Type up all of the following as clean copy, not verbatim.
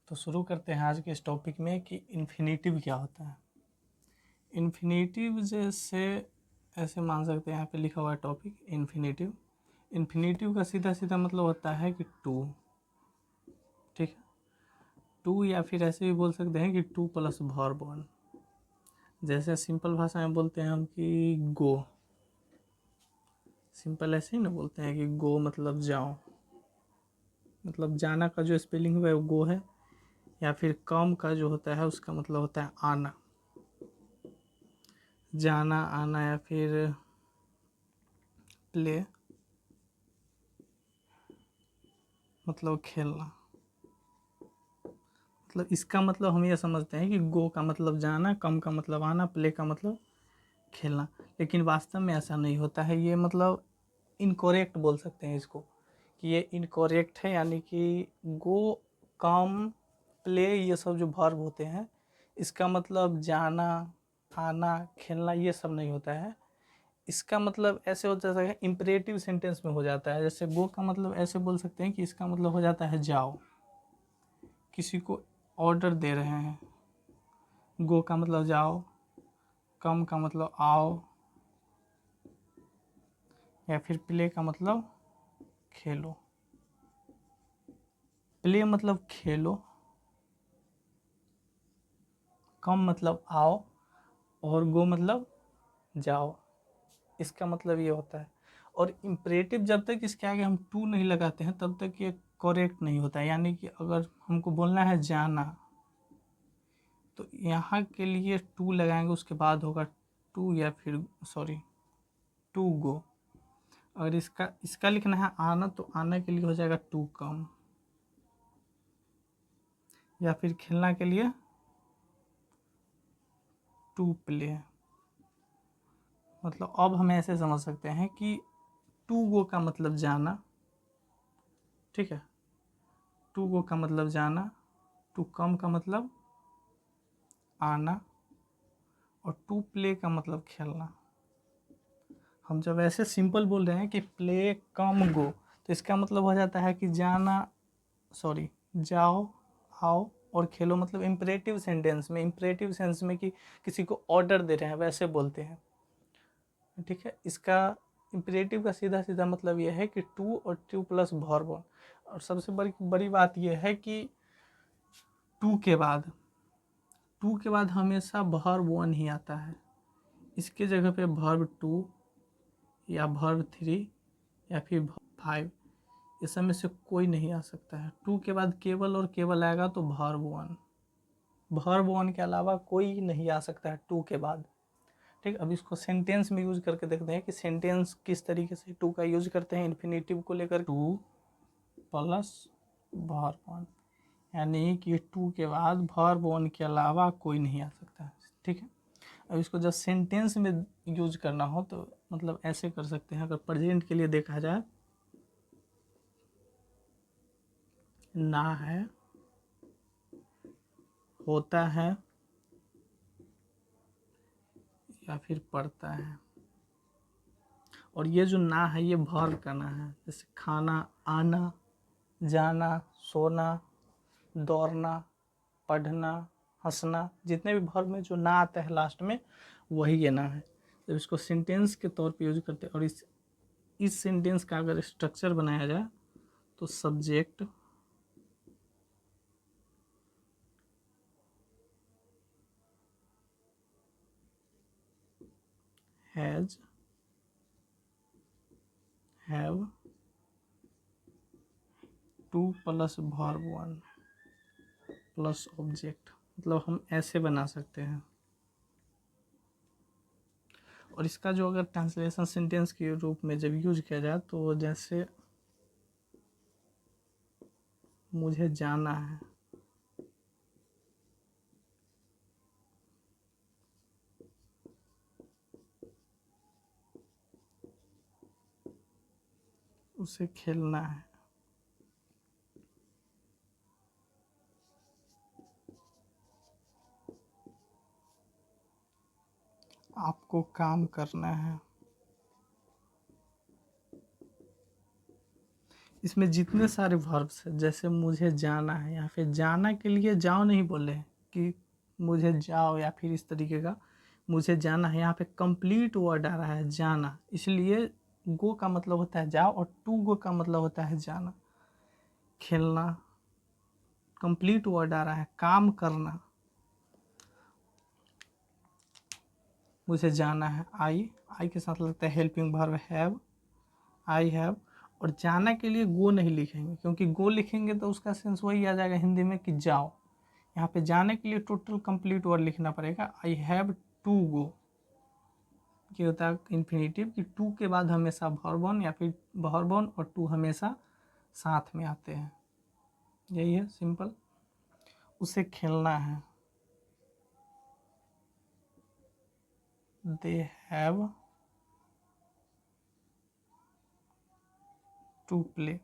तो शुरू करते हैं आज के इस टॉपिक में कि इन्फिनेटिव क्या होता है। इन्फिनेटिव जैसे ऐसे मान सकते हैं, यहाँ पे लिखा हुआ है टॉपिक इन्फिनेटिव। इन्फिनेटिव का सीधा सीधा मतलब होता है कि टू, ठीक है, टू, या फिर ऐसे भी बोल सकते हैं कि टू प्लस वर्ब वन। जैसे सिंपल भाषा में बोलते हैं हम कि गो, सिंपल ऐसे ही ना बोलते हैं कि गो मतलब जाओ, मतलब जाना का जो स्पेलिंग हुआ है वो गो है। या फिर कम का जो होता है उसका मतलब होता है आना, जाना आना। या फिर प्ले मतलब खेलना। मतलब इसका मतलब हम ये समझते हैं कि गो का मतलब जाना, कम का मतलब आना, प्ले का मतलब खेलना। लेकिन वास्तव में ऐसा नहीं होता है। ये मतलब इनकरेक्ट बोल सकते हैं इसको, कि ये इनकरेक्ट है। यानी कि गो, कम, प्ले, ये सब जो वर्ब होते हैं इसका मतलब जाना, आना, खेलना ये सब नहीं होता है। इसका मतलब ऐसे हो जाता है, इम्परेटिव सेंटेंस में हो जाता है। जैसे गो का मतलब ऐसे बोल सकते हैं कि इसका मतलब हो जाता है जाओ, किसी को ऑर्डर दे रहे हैं। गो का मतलब जाओ, कम का मतलब आओ, या फिर प्ले का मतलब खेलो। प्ले मतलब खेलो, कम मतलब आओ, और गो मतलब जाओ। इसका मतलब ये होता है। और इम्परेटिव जब तक इसके आगे हम टू नहीं लगाते हैं तब तक ये करेक्ट नहीं होता है। यानी कि अगर हमको बोलना है जाना, तो यहाँ के लिए टू लगाएंगे, उसके बाद होगा टू, या फिर सॉरी टू गो। अगर इसका लिखना है आना, तो आना के लिए हो जाएगा टू कम, या फिर खेलना के लिए टू प्ले। मतलब अब हम ऐसे समझ सकते हैं कि टू गो का मतलब जाना, ठीक है, टू गो का मतलब जाना, टू कम का मतलब आना, और टू प्ले का मतलब खेलना। हम जब ऐसे सिंपल बोल रहे हैं कि प्ले कम गो, तो इसका मतलब हो जाता है कि जाना, सॉरी जाओ, आओ और खेलो। मतलब इम्परेटिव सेंटेंस में, इम्परेटिव सेंस में कि किसी को ऑर्डर दे रहे हैं वैसे बोलते हैं, ठीक है। इसका इम्परेटिव का सीधा सीधा मतलब यह है कि टू और टू प्लस वर्ब। और सबसे बड़ी बात यह है कि टू के बाद हमेशा वर्ब वन ही आता है। इसके जगह पे वर्ब टू या वर्ब थ्री या फिर फाइव, इस सब में से कोई नहीं आ सकता है। टू के बाद केवल और केवल आएगा तो वर्ब वन, वर्ब वन के अलावा कोई नहीं आ सकता है टू के बाद, ठीक। अब इसको सेंटेंस में यूज करके देखते हैं कि सेंटेंस किस तरीके से टू का यूज करते हैं इन्फिनेटिव को लेकर। टू प्लस वर्ब वन, यानी कि टू के बाद वर्ब वन के अलावा कोई नहीं आ सकता है, ठीक है। अब इसको जब सेंटेंस में यूज करना हो तो मतलब ऐसे कर सकते हैं। अगर प्रेजेंट के लिए देखा जाए, ना है, होता है, या फिर पढ़ता है। और ये जो ना है ये वर्ब का ना है। जैसे खाना, आना, जाना, सोना, दौड़ना, पढ़ना, हंसना, जितने भी वर्ब में जो ना आता है लास्ट में वही ये ना है। जब इसको सेंटेंस के तौर पे यूज करते हैं, और इस सेंटेंस का अगर स्ट्रक्चर बनाया जाए तो subject, has, have, two plus verb one plus object, मतलब हम ऐसे बना सकते हैं। और इसका जो अगर ट्रांसलेशन सेंटेंस के रूप में जब यूज किया जाए तो जैसे मुझे जाना है, उसे खेलना है, आपको काम करना है। इसमें जितने सारे वर्ब्स हैं, जैसे मुझे जाना है, यहाँ पे जाना के लिए जाओ नहीं बोले हैं कि मुझे जाओ या फिर इस तरीके का, मुझे जाना है। यहाँ पे कंप्लीट वर्ड आ रहा है जाना, इसलिए गो का मतलब होता है जाओ और टू गो का मतलब होता है जाना। खेलना, कंप्लीट वर्ड आ रहा है काम करना, मुझे जाना है। आई के साथ लगता है helping verb have, I have. और जाना के लिए गो नहीं लिखेंगे, क्योंकि गो लिखेंगे तो उसका सेंस वही आ जाएगा हिंदी में कि जाओ। यहाँ पे जाने के लिए टोटल कंप्लीट वर्ड लिखना पड़ेगा, आई हैव टू गो। ये होता है इन्फिनेटिव कि टू के बाद हमेशा वर्ब वन या फिर वर्ब वन और टू हमेशा साथ में आते हैं। यही है सिंपल। उसे खेलना है, दे हैव टू प्ले।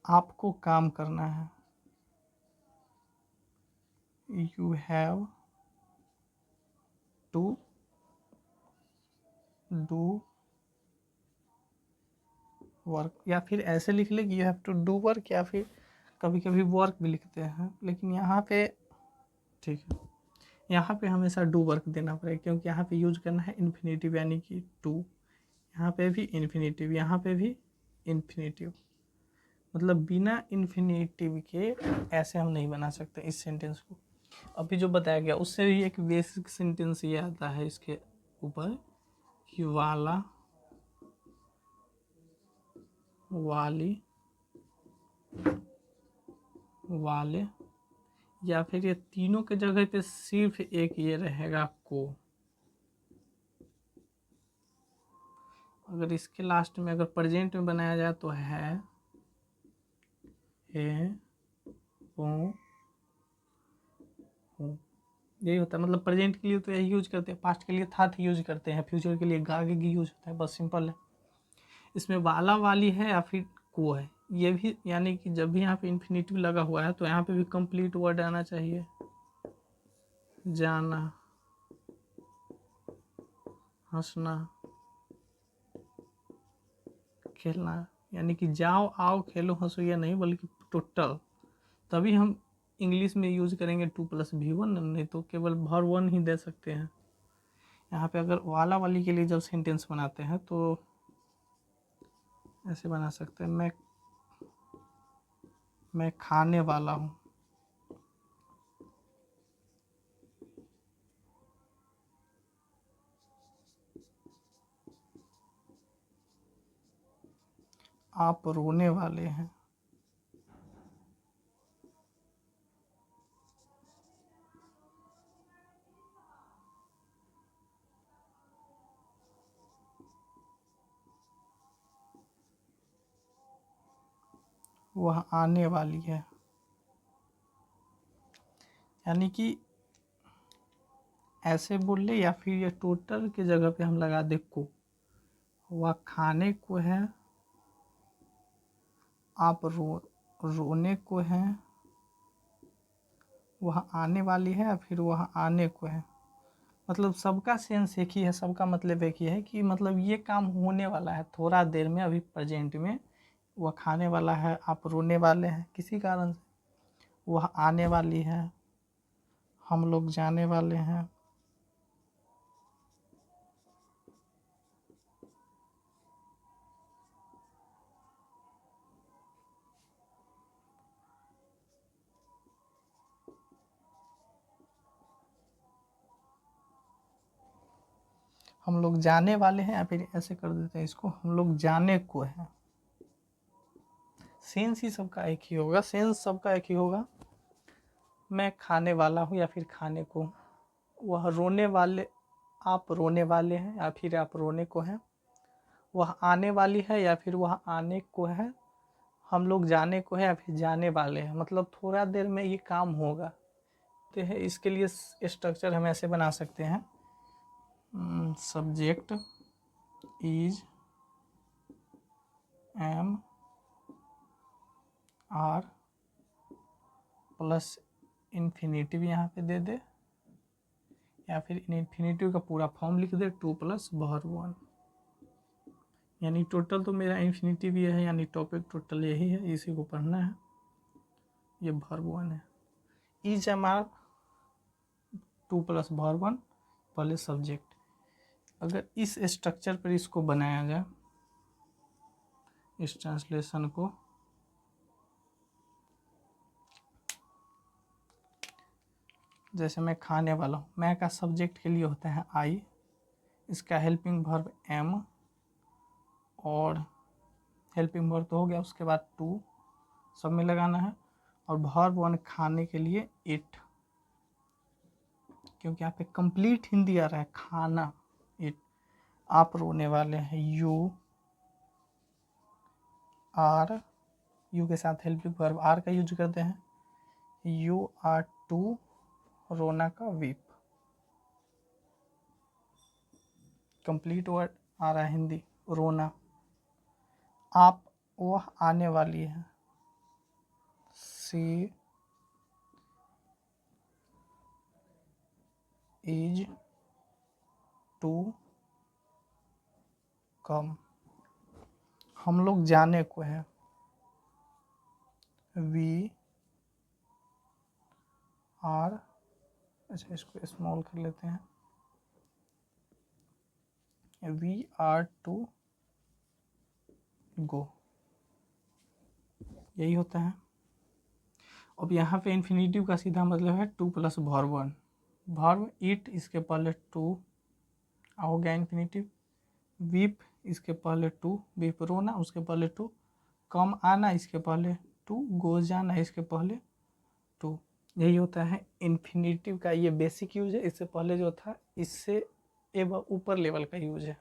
आपको काम करना है, you have to do work. या फिर ऐसे लिख ले कि you have to do work, या फिर कभी कभी वर्क भी लिखते हैं, लेकिन यहाँ पे ठीक है, यहाँ पे हमेशा डू वर्क देना पड़ेगा, क्योंकि यहाँ पे यूज करना है इन्फिनेटिव यानी कि टू। यहाँ पे भी इन्फिनेटिव, यहाँ पे भी इन्फिनेटिव, मतलब बिना इन्फिनेटिव के ऐसे हम नहीं बना सकते इस सेंटेंस को। अभी जो बताया गया उससे भी एक बेसिक सेंटेंस ये आता है इसके ऊपर कि वाला, वाली, वाले, या फिर ये तीनों के जगह पे सिर्फ एक ये रहेगा को। अगर इसके लास्ट में अगर प्रेजेंट में बनाया जाए तो है, हूँ, यही होता है। मतलब प्रेजेंट के लिए तो यही यूज करते हैं, पास्ट के लिए था यूज करते हैं, फ्यूचर के लिए गागे की यूज होता है, बस सिंपल है। इसमें वाला, वाली है या फिर को है, ये भी यानी कि जब भी यहाँ पे इन्फिनेटिव लगा हुआ है तो यहाँ पे भी कंप्लीट वर्ड आना चाहिए। जाना, हंसना, खेलना, यानी कि जाओ आओ खेलो हंसो, ये नहीं बल्कि टोटल। तभी हम इंग्लिश में यूज करेंगे टू प्लस भी वन, नहीं तो केवल भर वन ही दे सकते हैं। यहाँ पे अगर वाला वाली के लिए जब सेंटेंस बनाते हैं तो ऐसे बना सकते हैं, मैं खाने वाला हूँ, आप रोने वाले हैं, वह आने वाली है। यानी कि ऐसे बोल ले या फिर ये टोटल की जगह पे हम लगा दे को। वह खाने को है, आप रोने को हैं, वह आने वाली है या फिर वह आने को है। मतलब सबका सेंस एक ही है, सबका मतलब एक ही है कि मतलब ये काम होने वाला है थोड़ा देर में, अभी प्रेजेंट में। वह खाने वाला है, आप रोने वाले हैं किसी कारण से, वह आने वाली है, हम लोग जाने वाले हैं। हम लोग जाने वाले हैं, या फिर ऐसे कर देते हैं इसको, हम लोग जाने को है। सेंस ही सबका एक ही होगा, सेंस सबका एक ही होगा। मैं खाने वाला हूँ या फिर खाने को, वह रोने वाले, आप रोने वाले हैं या फिर आप रोने को हैं। वह आने वाली है या फिर वह आने को है। हम लोग जाने को है या फिर जाने वाले हैं, मतलब थोड़ा देर में ये काम होगा। तो है इसके लिए स्ट्रक्चर हम ऐसे बना सकते हैं, subject is, am, are plus infinitive यहाँ पे दे दे, या फिर इन्फिनेटिव का पूरा फॉर्म लिख दे, टू प्लस वर्ब वन। यानी टोटल तो मेरा इन्फिनिटिव ये है, यानी टॉपिक टोटल यही है, इसी को पढ़ना है। ये वर्ब 1 है। इज हमारा 2 + वर्ब 1 पहले सब्जेक्ट। अगर इस स्ट्रक्चर पर इसको बनाया जाए, इस ट्रांसलेशन को, जैसे मैं खाने वाला हूँ, मैं का सब्जेक्ट के लिए होता है आई, इसका हेल्पिंग वर्ब एम, और हेल्पिंग वर्ब तो हो गया, उसके बाद टू सब में लगाना है, और वर्ब 1 खाने के लिए इट, क्योंकि यहाँ पे कंप्लीट हिंदी आ रहा है, खाना, इट। आप रोने वाले हैं, यू आर, यू के साथ हेल्पिंग वर्ब आर का यूज करते हैं, यू आर टू, रोना का वीप। कंप्लीट वर्ड आ रहा है हिंदी, रोना। आप, वह आने वाली है, सी इज टू कम, हम लोग जाने को है, वी आर, अच्छा इसको स्मॉल कर लेते हैं, वी आर टू गो, यही होता है। अब यहाँ पे इन्फिनिटिव का सीधा मतलब है 2 + वर्ब 1, वर्ब इट इसके पहले टू हो गया इन्फिनिटिव, वीप इसके पहले टू, वीप रोना उसके पहले टू, कम आना इसके पहले टू, गो जाना इसके पहले टू। यही होता है इन्फिनिटिव का, ये बेसिक यूज है। इससे पहले जो था, इससे ऊपर लेवल का यूज है।